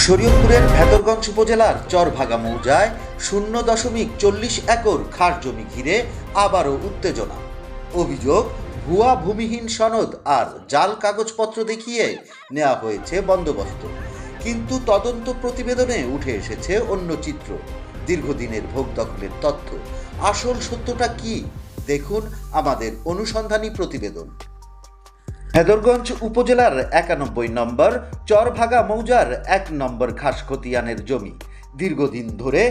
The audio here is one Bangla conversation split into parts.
শরীয়তপুরের ভেদরগঞ্জ উপজেলার চরভাগা মৌজায় 0.40 একর খাস জমি ঘিরে আবারও উত্তেজনা। অভিযোগ, ভুয়া ভূমিহীন সনদ আর জাল কাগজপত্র দেখিয়ে নেওয়া হয়েছে বন্দোবস্ত। কিন্তু তদন্ত প্রতিবেদনে উঠে এসেছে অন্য চিত্র। দীর্ঘদিনের ভোগ দখলের তথ্য। আসল সত্যটা কি, দেখুন আমাদের অনুসন্ধানী প্রতিবেদন। ভেদরগঞ্জ উপজেলার 91 নম্বর চরভাগা মৌজার 1 নম্বর ঘাস খতিয়ানের জমি। দীর্ঘদিন ধরে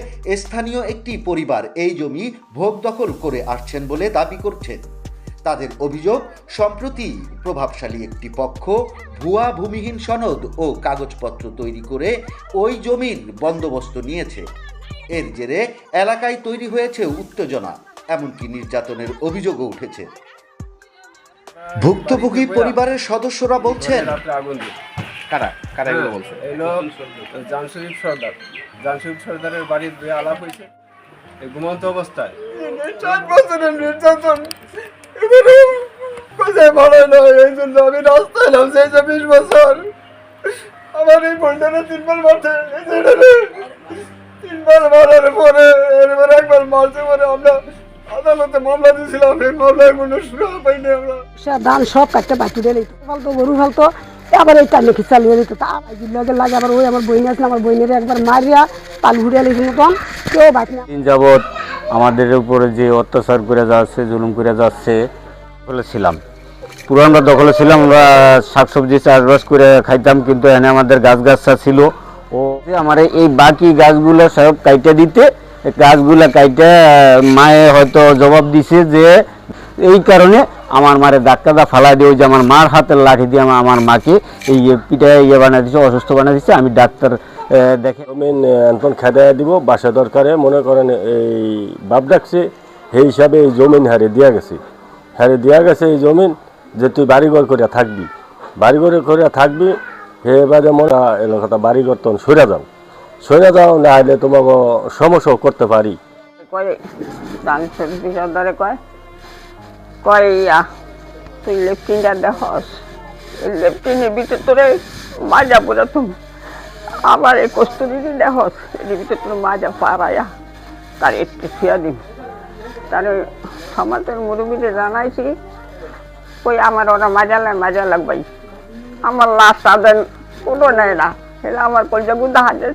স্থানীয় একটি পরিবার এই জমি ভোগ দখল করে আসছেন বলে দাবি করছেন। তাদের অভিযোগ, সম্প্রতি প্রভাবশালী একটি পক্ষ ভুয়া ভূমিহীন সনদ ও কাগজপত্র তৈরি করে ওই জমির বন্দোবস্ত নিয়েছে। এর জেরে এলাকায় তৈরি হয়েছে উত্তেজনা, এমনকি নির্যাতনের অভিযোগও উঠেছে। ভুক্তভোগী পরিবারের সদস্যরা বলছেন, জানশরীফ সর্দারের বাড়ির বিয়ে আলাপ হয়েছে ঘুমন্ত অবস্থায়। 4 বছরের নির্যাতন কোথায় ভালো নয়, এই জন্য আমি রাস্তায় নামছি। 20 বছর আমার এই বইটারে 3বার মারছে, 3বার মারার পরে এরপর একবার মারছে পরে আমরা আদালতে মামলা দিয়েছিলাম। এই মামলায় কোনো সুরা পাইনি আমরা। ধান সব কাটতে বাকি দিলে ফালতো গরু ফালতো, আবার এই টাইমে কি চালিয়ে দিত। তা লাগে লাগে আবার ওই আমার বইনে আছে, আমার বইনের একবার মারিয়া তাল ঘুরিয়ে লিখে মতন কেউ বাকি না। দিন যাবৎ আমাদের উপরে যে অত্যাচার করে যাচ্ছে, জুলুম করে যাচ্ছে, ছিলাম পুরো আমরা দখলে ছিলাম। আমরা শাকসবজি চাষবাস করে খাইতাম, কিন্তু এখানে আমাদের গাছ ছিল। ও আমার এই বাকি গাছগুলো সব কাইটে দিতে, গাছগুলো কাইটে মায়ে হয়তো জবাব দিছে যে এই কারণে আমার মারে ধাক্কা ফালা দিয়ে, ওই যে আমার মার হাতের লাঠি দিয়ে আমার মাকে এই পিঠায় বানিয়ে দিচ্ছে, অসুস্থ বানিয়ে দিচ্ছে। আমি ডাক্তার দেখে এখন খেদায় দিব বাসা দরকারে মনে করেন এই বাপ ডাকছে, সেই হিসাবে এই জমিন হারে দেওয়া গেছে এই জমিন যে তুই বাড়িঘর করিয়া থাকবি, হে এবারে মনে এলাকাটা বাড়িঘর তখন সরে যাও, না হলে তোমাকে সমস্যা করতে পারি। তুই লেফটিনটা দেখস, লেফটিনের ভিতরে তোরে মাজা পড়া তুমি আবার এই কস্তুরি দেখস, এর ভিতরে তোর মাজা পাড়াইয়া তার একটু শুয়া দিন। তার সমাজের মুরব্বীতে জানাইছি, কই আমার ওরা মাজা লাগবাই, আমার লাশ তাদের কোনো নেয় না, এলে আমার কলজা গুদা হাজার।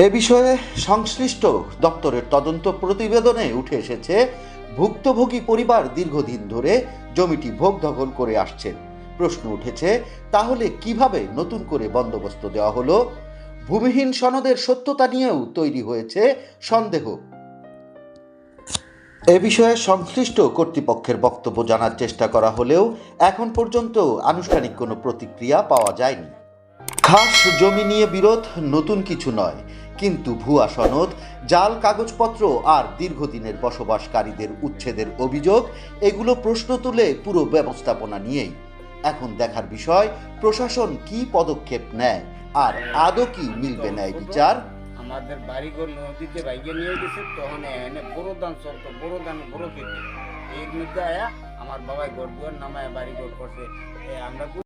এ বিষয়ে সংশ্লিষ্ট দপ্তরের তদন্ত প্রতিবেদনে উঠে এসেছে, ভুক্তভোগী পরিবার দীর্ঘদিন ধরে জমিটি ভোগ দখল করে আসছেন। প্রশ্ন উঠেছে, তাহলে কিভাবে নতুন করে বন্দোবস্ত দেওয়া হলো? ভূমিহীন সনদের সত্যতা নিয়েও তৈরি হয়েছে সন্দেহ। এ বিষয়ে সংশ্লিষ্ট কর্তৃপক্ষের বক্তব্য জানার চেষ্টা করা হলেও এখন পর্যন্ত আনুষ্ঠানিক কোনো প্রতিক্রিয়া পাওয়া যায়নি। খাস জমি নিয়ে বিরোধ নতুন কিছু নয়, কিন্তু ভুয়া সনদ, জাল কাগজপত্র আর দীর্ঘদিনের বসবাসকারীদের উচ্ছেদের অভিযোগ, এগুলো প্রশ্ন তুলে পুরো ব্যবস্থাপনা নিয়েই। এখন দেখার বিষয়, প্রশাসন কি পদক্ষেপ নেয় আর আদৌ কি মিলবে ন্যায় বিচার। আমাদের বাড়িঘর নদীতে বাইকে নিয়ে গেছে, তখন এনে বড় দান চলতো, বড় খেতে এর মধ্যে আমার বাবাই ঘর দুয়ার নামায় বাড়িঘর করছে। আমরা